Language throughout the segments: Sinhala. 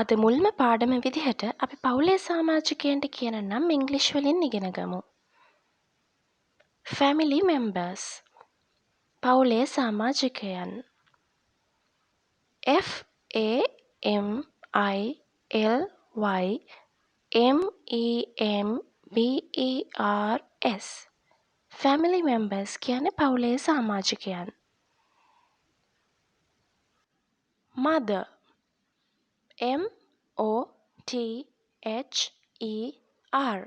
අද මුල්ම පාඩම විදිහට අපි පවුලේ සමාජිකයන්ට කියන නම් ඉංග්‍රීසි වලින් ඉගෙන ගමු. Family members. පවුලේ සමාජිකයන්. F A M I L Y M E M B E R S. Family members කියන්නේ පවුලේ සමාජිකයන්. Mother. M O T H E R.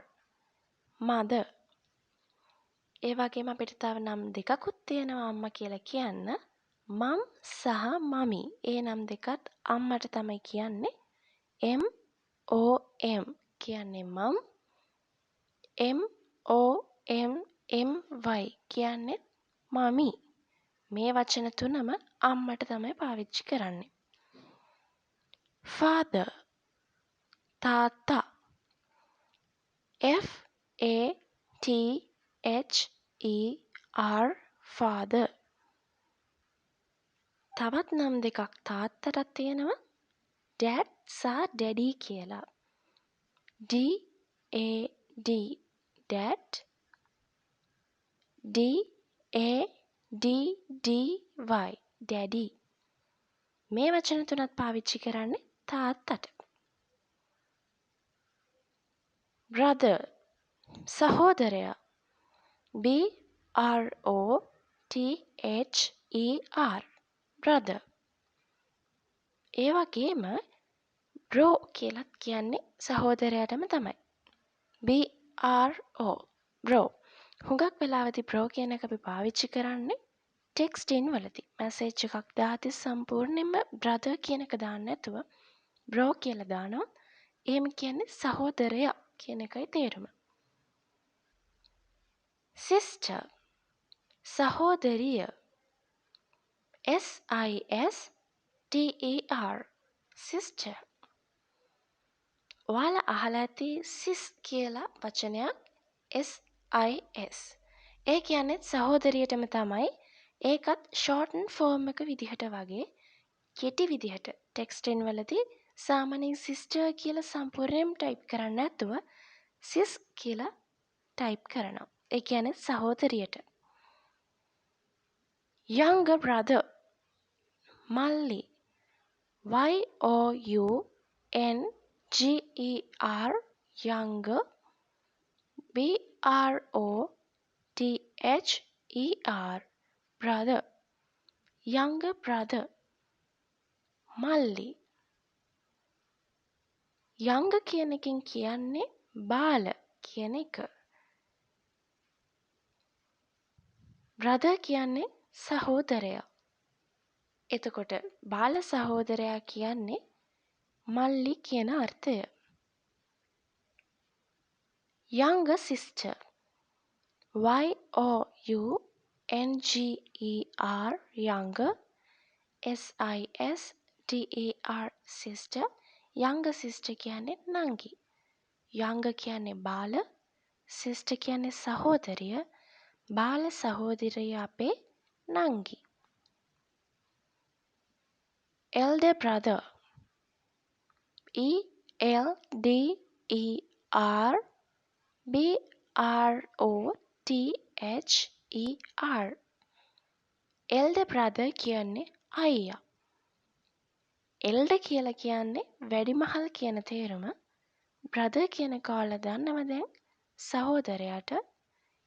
Mother. ඒ වගේම අපිට තව නම් දෙකකුත් තියෙනවා අම්මා කියලා කියන්න. මම් සහ මමි. ඒ නම් දෙකත් අම්මට තමයි කියන්නේ. M O M කියන්නේ මම්. M O M M Y කියන්නේ මමි. මේ වචන තුනම අම්මට තමයි පාවිච්චි කරන්නේ. Father. තාත්තා. F A T H E R. Father. තවත් නම් දෙකක් තාත්තටත් තියෙනවා. Dad සහ Daddy කියලා. D A D. Dad. D A D D Y. Daddy. මේ වචන තුනත් පාවිච්චි කරන්නේ තාත්තට. Brother. සහෝදරයා. B R O T H E R. Brother. ඒ වගේම bro කියලත් කියන්නේ සහෝදරයාටම තමයි. B R O. bro. හුඟක් වෙලාවදී bro කියන එක අපි පාවිච්චි කරන්නේ ටෙක්ස්ටින් වලදී. මැසේජ් එකක් දාද්දි සම්පූර්ණයෙන්ම brother කියන එක දාන්න නැතුව bro කියලා දානවා. එහෙම කියන්නේ සහෝදරයා කියන එකයි තේරුම. Sister. සහෝදරිය. S I S T E R. Sister. ඔයාලා අහලා ඇති sis කියලා වචනයක් SIS. ඒ කියන්නේ සහෝදරියටම තමයි. ඒකත් shorten form එක විදිහට වගේ කෙටි විදිහට ටෙක්ස්ටින් වලදී සාමාන්‍යයෙන් sister කියලා සම්පූර්ණයෙන්ම ටයිප් කරන්නේ නැතුව sis කියලා ටයිප් කරනවා. ඒ කියන්නේ සහෝදරියට. Younger brother. මල්ලි. Y O U N G E R. Younger. B R O T H E R. Brother. Younger brother. මල්ලි. younger කියන එකෙන් කියන්නේ බාල කියන එක. brother කියන්නේ සහෝදරයා. එතකොට බාල සහෝදරයා කියන්නේ මල්ලි කියන අර්ථය. younger sister. Y O U N G E R. younger. S I S T E R. sister. younger sister කියන්නේ නංගි. younger කියන්නේ බාල. sister කියන්නේ සහෝදරිය. බාල සහෝදරිය අපේ නංගි. elder brother. E L D E R B R O T H E R. elder brother කියන්නේ අයියා. elder කියලා කියන්නේ වැඩිමහල් කියන තේරුම. brother කියන කාල දන්නව දැන් සහෝදරයාට.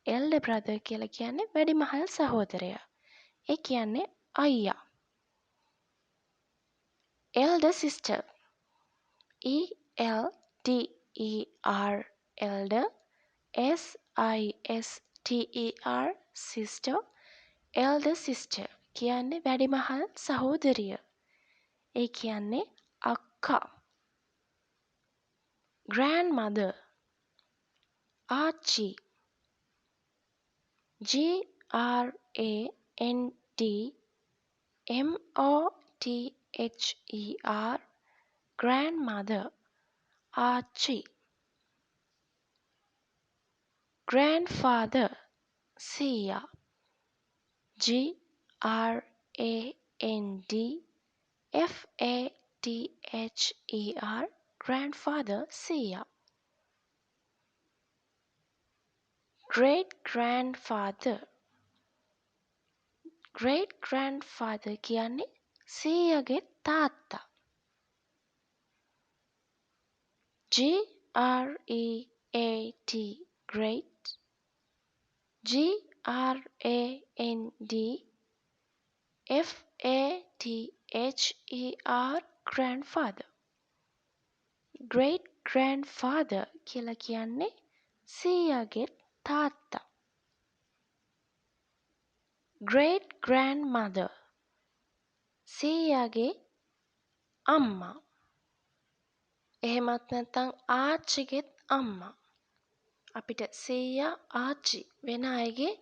elder brother කියලා කියන්නේ වැඩිමහල් සහෝදරයා. ඒ කියන්නේ අයියා. elder sister. E L D E R. elder. S I S T E R. sister. elder sister කියන්නේ වැඩිමහල් සහෝදරිය. ඒ කියන්නේ අක්කා. grandmother. Archie. G R A N D M O T H E R. grandmother. Archie. grandfather. Sia. G R A N D F A grandfather සීයා. great grandfather කියන්නේ සීයාගේ තාත්තා. great grandfather. great grandfather කියලා කියන්නේ සීයාගේ තාත්තා. great grandmother සීයාගේ අම්මා. එහෙමත් නැත්නම් ආච්චිගෙත් අම්මා. අපිට සීයා ආච්චි වෙන අයගේ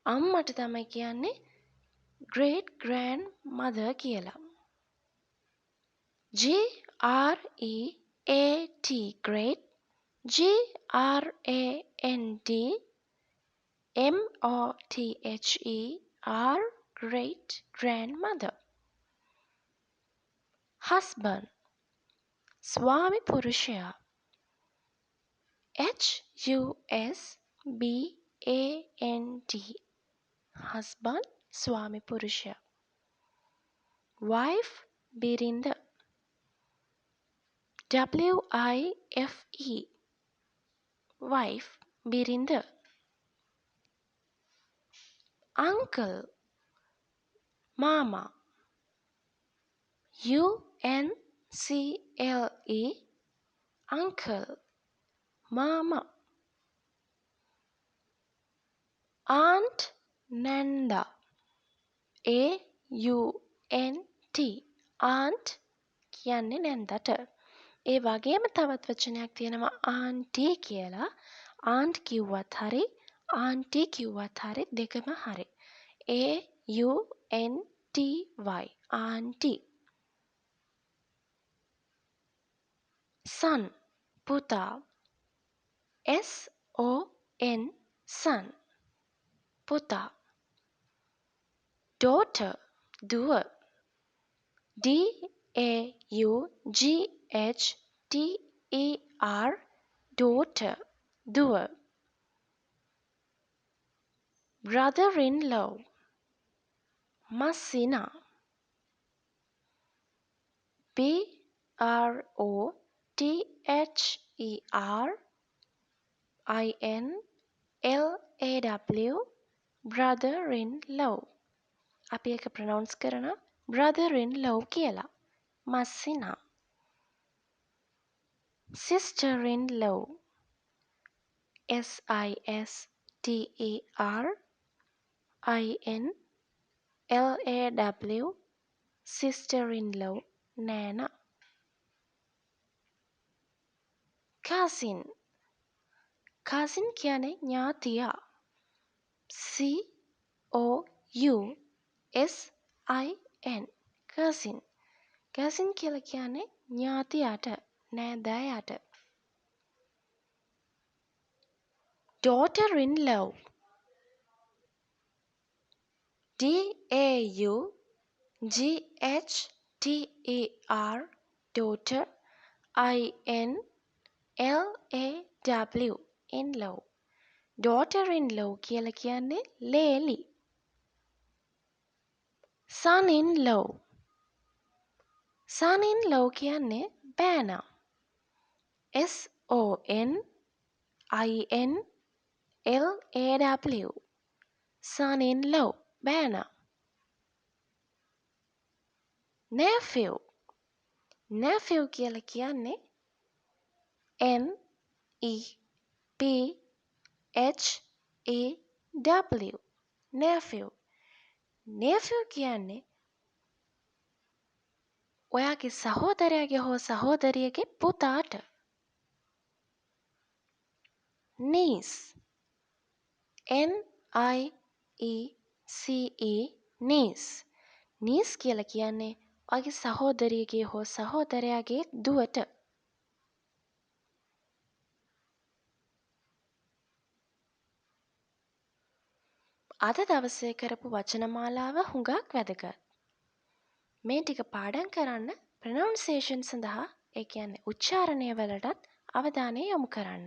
අම්මට තමයි කියන්නේ great grandmother කියලා. great great grandmother. husband ස්වාමි පුරුෂයා. husband ස්වාමි පුරුෂයා. wife බිරිඳ. wife බිරිඳ. uncle මාමා. uncle මාමා. aunt නැන්දා. aunt කියන්නේ නැන්දට. ඒ වගේම තවත් වචනයක් තියෙනවා aunty කියලා. aunt කිව්වත් හරි aunty කිව්වත් හරි දෙකම හරි. aunty. son පුතා. son පුතා. daughter දුව. daughter දුව. brother-in-law මස්සිනා. brother-in-law. අපි ඒක ප්‍රොනවුන්ස් කරන brother-in-law කියලා. මස්සිනා. sister-in-law sister-in-law නෑනා. cousin කියන්නේ ඥාතියා. cousin කියලා කියන්නේ ඥාතියාට නෑදෑයාට. daughter-in-law daughter in-law. daughter-in-law කියලා කියන්නේ ලේලි. son-in-law කියන්නේ බෑනා. son-in-law බෑනා. nephew කියලා කියන්නේ nephew කියන්නේ ඔයාගේ සහෝදරයාගේ හෝ සහෝදරියගේ පුතාට. niece niece කියලා කියන්නේ ඔයාගේ සහෝදරියගේ හෝ සහෝදරයාගේ දුවට. අද දවසේ කරපු වචනමාලාව හුඟක් වැදගත්. මේ ටික පාඩම් කරන්න ප්‍රනවුන්සේෂන් සඳහා ඒ කියන්නේ උච්චාරණය වලටත් අවධානය යොමු කරන්න.